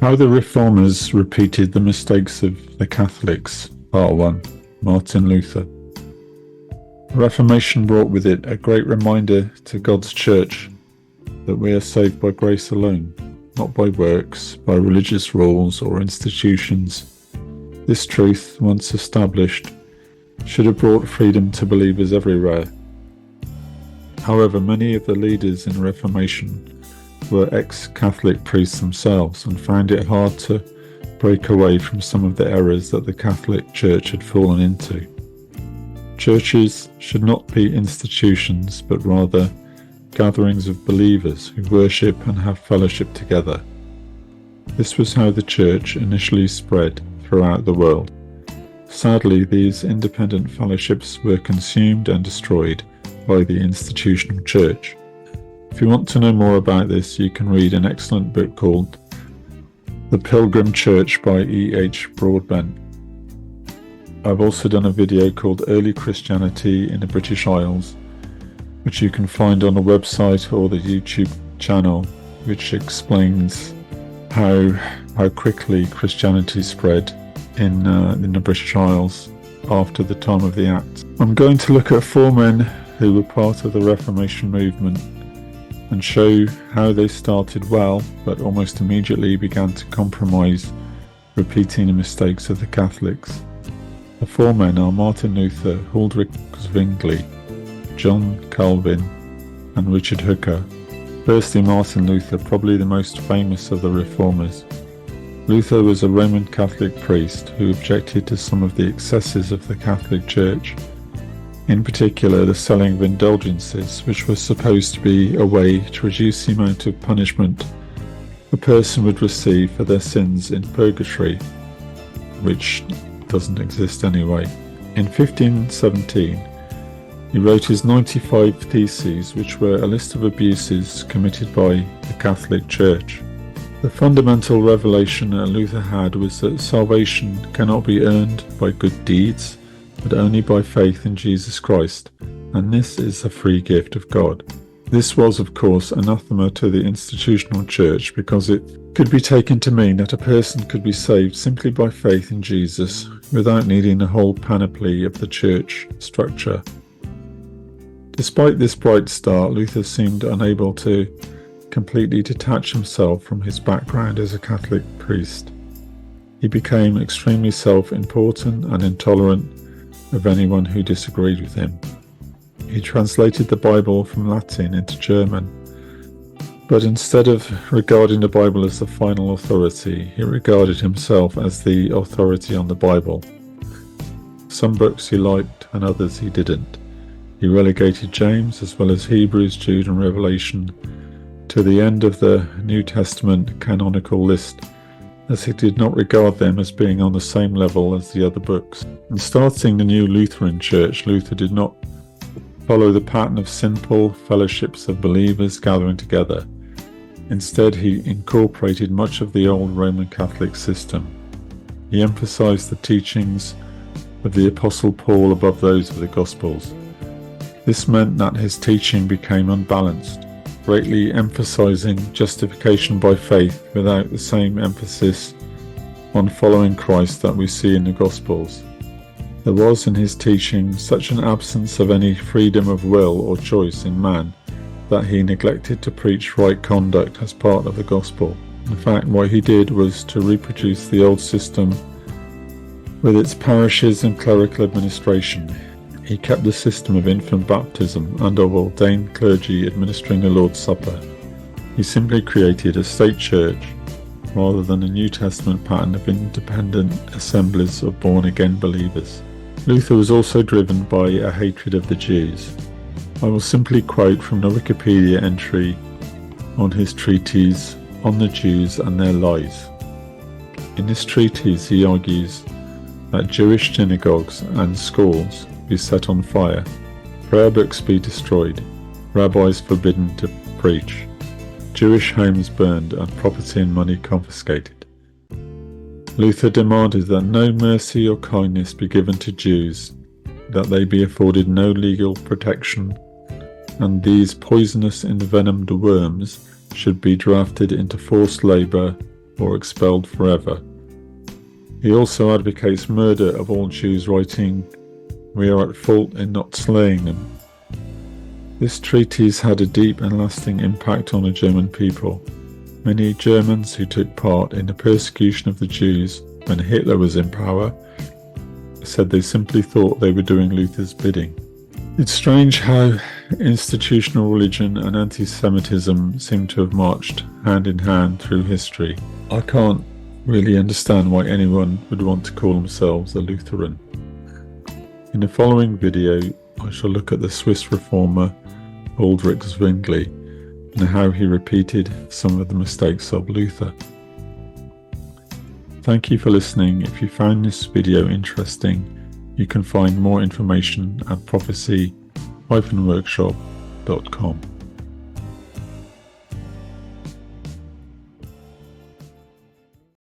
How the Reformers repeated the mistakes of the Catholics, Part 1, Martin Luther. The Reformation brought with it a great reminder to God's Church that we are saved by grace alone, not by works, by religious rules or institutions. This truth, once established, should have brought freedom to believers everywhere. However, many of the leaders in the Reformation were ex-Catholic priests themselves and found it hard to break away from some of the errors that the Catholic Church had fallen into. Churches should not be institutions, but rather gatherings of believers who worship and have fellowship together. This was how the Church initially spread throughout the world. Sadly, these independent fellowships were consumed and destroyed by the institutional Church. If you want to know more about this, you can read an excellent book called The Pilgrim Church by E.H.Broadbent. I've also done a video called Early Christianity in the British Isles, which you can find on the website or the YouTube channel, which explains how quickly Christianity spread in the British Isles after the time of the Acts. I'm going to look at 4 men who were part of the Reformation movement and show how they started well, but almost immediately began to compromise, repeating the mistakes of the Catholics. The 4 men are Martin Luther, Huldrych Zwingli, John Calvin, and Richard Hooker. Firstly, Martin Luther, probably the most famous of the Reformers. Luther was a Roman Catholic priest who objected to some of the excesses of the Catholic Church, in particular the selling of indulgences, which was supposed to be a way to reduce the amount of punishment a person would receive for their sins in purgatory, which doesn't exist anyway. In 1517, he wrote his 95 Theses, which were a list of abuses committed by the Catholic Church. The fundamental revelation that Luther had was that salvation cannot be earned by good deeds, but only by faith in Jesus Christ, and this is a free gift of God. This was, of course, anathema to the institutional church because it could be taken to mean that a person could be saved simply by faith in Jesus without needing the whole panoply of the church structure. Despite this bright start, Luther seemed unable to completely detach himself from his background as a Catholic priest. He became extremely self-important and intolerant of anyone who disagreed with him. He translated the Bible from Latin into German, but instead of regarding the Bible as the final authority, he regarded himself as the authority on the Bible. Some books he liked and others he didn't. He relegated James, as well as Hebrews, Jude and Revelation, to the end of the New Testament canonical list, as he did not regard them as being on the same level as the other books. In starting the new Lutheran Church, Luther did not follow the pattern of simple fellowships of believers gathering together. Instead, he incorporated much of the old Roman Catholic system. He emphasized the teachings of the Apostle Paul above those of the Gospels. This meant that his teaching became unbalanced, greatly emphasizing justification by faith without the same emphasis on following Christ that we see in the Gospels. There was in his teaching such an absence of any freedom of will or choice in man that he neglected to preach right conduct as part of the Gospel. In fact, what he did was to reproduce the old system with its parishes and clerical administration. He kept the system of infant baptism and of ordained clergy administering the Lord's Supper. He simply created a state church rather than a New Testament pattern of independent assemblies of born-again believers. Luther was also driven by a hatred of the Jews. I will simply quote from the Wikipedia entry on his treatise on the Jews and their lies. In this treatise he argues that Jewish synagogues and schools be set on fire, prayer books be destroyed, rabbis forbidden to preach, Jewish homes burned and property and money confiscated. Luther demanded that no mercy or kindness be given to Jews, that they be afforded no legal protection, and these poisonous envenomed worms should be drafted into forced labour or expelled forever. He also advocates murder of all Jews, writing, "We are at fault in not slaying them." This treatise had a deep and lasting impact on the German people. Many Germans who took part in the persecution of the Jews when Hitler was in power said they simply thought they were doing Luther's bidding. It's strange how institutional religion and anti-Semitism seem to have marched hand in hand through history. I can't really understand why anyone would want to call themselves a Lutheran. In the following video, I shall look at the Swiss reformer Ulrich Zwingli and how he repeated some of the mistakes of Luther. Thank you for listening. If you found this video interesting, you can find more information at prophecy-workshop.com.